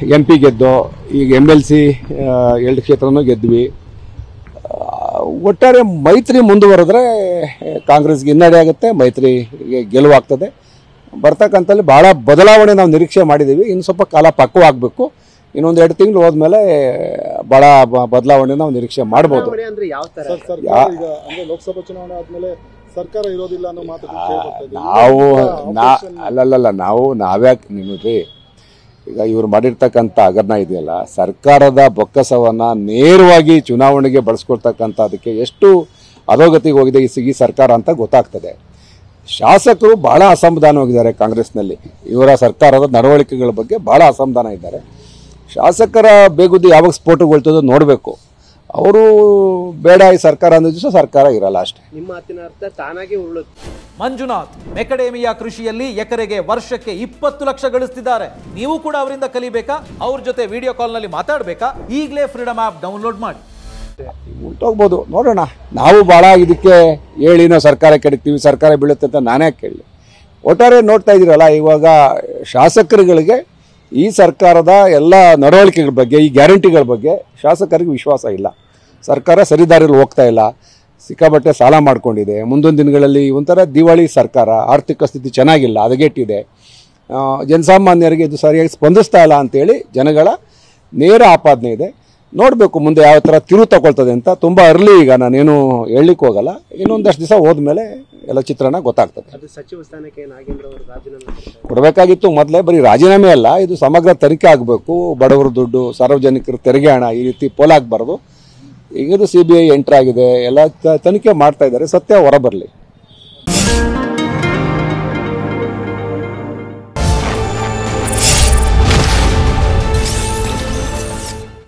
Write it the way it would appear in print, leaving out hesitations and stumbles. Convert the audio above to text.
MP ಗೆದ್ದೋ, ಈಗ MLC 2 ಕ್ಷೇತ್ರನೂ ಗೆದ್ವಿ. ಒಟ್ಟಾರೆ ಮೈತ್ರಿ ಮುಂದುವರೆದ್ರೆ ಕಾಂಗ್ರೆಸ್ಗೆ ಹಿನ್ನಡೆ ಆಗುತ್ತೆ, ಮೈತ್ರಿಗೆ ಗೆಲುವಾಗ್ತದೆ. ಬರ್ತಕ್ಕಂಥಲ್ಲಿ ಭಾಳ ಬದಲಾವಣೆ ನಾವು ನಿರೀಕ್ಷೆ ಮಾಡಿದ್ದೀವಿ. ಇನ್ನು ಸ್ವಲ್ಪ ಕಾಲ ಪಕ್ವವಾಗಬೇಕು. ಇನ್ನೊಂದು 2 ತಿಂಗಳು ಹೋದ್ಮೇಲೆ ಭಾಳ ಬದಲಾವಣೆ ನಾವು ನಿರೀಕ್ಷೆ ಮಾಡ್ಬೋದು. ಲೋಕಸಭಾ ಚುನಾವಣೆ ಆದ್ಮೇಲೆ ಸರ್ಕಾರ ಇರೋದಿಲ್ಲ ಅನ್ನೋ ಮಾತು ನಾವ್ಯಾಕೆ ನೋಡ್ರಿ, ಈಗ ಇವ್ರು ಮಾಡಿರ್ತಕ್ಕಂಥ ಹಗರಣ ಇದೆಯಲ್ಲ, ಸರ್ಕಾರದ ಬೊಕ್ಕಸವನ್ನ ನೇರವಾಗಿ ಚುನಾವಣೆಗೆ ಬಳಸ್ಕೊಳ್ತಕ್ಕಂಥದಕ್ಕೆ ಎಷ್ಟು ಅಧೋಗತಿಗೆ ಹೋಗಿದೆ ಈ ಸರ್ಕಾರ ಅಂತ ಗೊತ್ತಾಗ್ತದೆ. ಶಾಸಕರು ಬಹಳ ಅಸಮಾಧಾನವಾಗಿದ್ದಾರೆ ಕಾಂಗ್ರೆಸ್ನಲ್ಲಿ. ಇವರ ಸರ್ಕಾರದ ನಡವಳಿಕೆಗಳ ಬಗ್ಗೆ ಬಹಳ ಅಸಮಾಧಾನ ಇದ್ದಾರೆ. ಶಾಸಕರ ಬೇಗುದಿ ಯಾವಾಗ ಸ್ಫೋಟಗೊಳ್ತದೋ ನೋಡಬೇಕು. ಅವರು ಬೇಡ ಈ ಸರ್ಕಾರ ಅನ್ನೋ ದಿವಸ ಸರ್ಕಾರ ಇರಲ್ಲ ಅಷ್ಟೇ. ನಿಮ್ಮ ಮಾತಿನ ಅರ್ಥ ತಾನಾಗೆ ಉರುಳುತ್ತೆ. ಮಂಜುನಾಥ್ ಮೆಕಡೇಮಿಯಾ ಕೃಷಿಯಲ್ಲಿ ಎಕರೆಗೆ ವರ್ಷಕ್ಕೆ 20 ಲಕ್ಷ ಗಳಿಸ್ತಿದ್ದಾರೆ. ನೀವು ಕೂಡ ಅವರಿಂದ ಕಲಿಬೇಕಾ? ಅವ್ರ ಜೊತೆ ವಿಡಿಯೋ ಕಾಲ್ನಲ್ಲಿ ಮಾತಾಡಬೇಕಾ? ಈಗಲೇ ಫ್ರೀಡಮ್ ಆ್ಯಪ್ ಡೌನ್ಲೋಡ್ ಮಾಡಿ. ಉಂಟೋಗ್ಬೋದು, ನೋಡೋಣ. ನಾವು ಭಾಳ ಇದಕ್ಕೆ ಹೇಳಿ ನಾವು ಸರ್ಕಾರ ಕೆಡ್ತೀವಿ, ಸರ್ಕಾರ ಬೀಳುತ್ತೆ ಅಂತ ನಾನೇ ಕೇಳಿ. ಒಟ್ಟಾರೆ ನೋಡ್ತಾ ಇದ್ದೀರಲ್ಲ, ಇವಾಗ ಶಾಸಕರುಗಳಿಗೆ ಈ ಸರ್ಕಾರದ ಎಲ್ಲ ನಡವಳಿಕೆಗಳ ಬಗ್ಗೆ, ಈ ಗ್ಯಾರಂಟಿಗಳ ಬಗ್ಗೆ ಶಾಸಕರಿಗೆ ವಿಶ್ವಾಸ ಇಲ್ಲ. ಸರ್ಕಾರ ಸರಿದಾರಿಯಲ್ಲಿ ಹೋಗ್ತಾ ಇಲ್ಲ, ಸಿಕ್ಕಾಬಟ್ಟೆ ಸಾಲ ಮಾಡ್ಕೊಂಡಿದೆ. ಮುಂದೊಂದು ದಿನಗಳಲ್ಲಿ ಒಂಥರ ದಿವಾಳಿ ಸರ್ಕಾರ, ಆರ್ಥಿಕ ಸ್ಥಿತಿ ಚೆನ್ನಾಗಿಲ್ಲ, ಹದಗೆಟ್ಟಿದೆ, ಜನಸಾಮಾನ್ಯರಿಗೆ ಇದು ಸರಿಯಾಗಿ ಸ್ಪಂದಿಸ್ತಾ ಇಲ್ಲ ಅಂತೇಳಿ ಜನಗಳ ನೇರ ಆಪಾದನೆ ಇದೆ. ನೋಡಬೇಕು ಮುಂದೆ ಯಾವ ಥರ ತಿರುವು ತಗೊಳ್ತದೆ ಅಂತ. ತುಂಬ ಅರ್ಲಿ, ಈಗ ನಾನೇನು ಹೇಳಲಿಕ್ಕೆ ಹೋಗಲ್ಲ. ಇನ್ನೊಂದಷ್ಟು ದಿವಸ ಹೋದ್ಮೇಲೆ ಎಲ್ಲ ಚಿತ್ರಣ ಗೊತ್ತಾಗ್ತದೆ. ಸಚಿವ ಸ್ಥಾನಕ್ಕೆ ನಾಗೇಂದ್ರ ಅವರು ರಾಜೀನಾಮೆ ಕೊಡಬೇಕಾಗಿತ್ತು ಮೊದಲೇ. ಬರೀ ರಾಜೀನಾಮೆ ಅಲ್ಲ, ಇದು ಸಮಗ್ರ ತನಿಖೆ ಆಗಬೇಕು. ಬಡವರ ದುಡ್ಡು, ಸಾರ್ವಜನಿಕರ ತೆರಿಗೆ ಹಣ ಈ ರೀತಿ ಪೋಲಾಗಬಾರ್ದು. ಈಗಿದು CBI ಎಂಟ್ರ್ ಆಗಿದೆ, ಎಲ್ಲ ತನಿಖೆ ಮಾಡ್ತಾ ಇದ್ದಾರೆ. ಸತ್ಯ ಹೊರಬರಲಿ.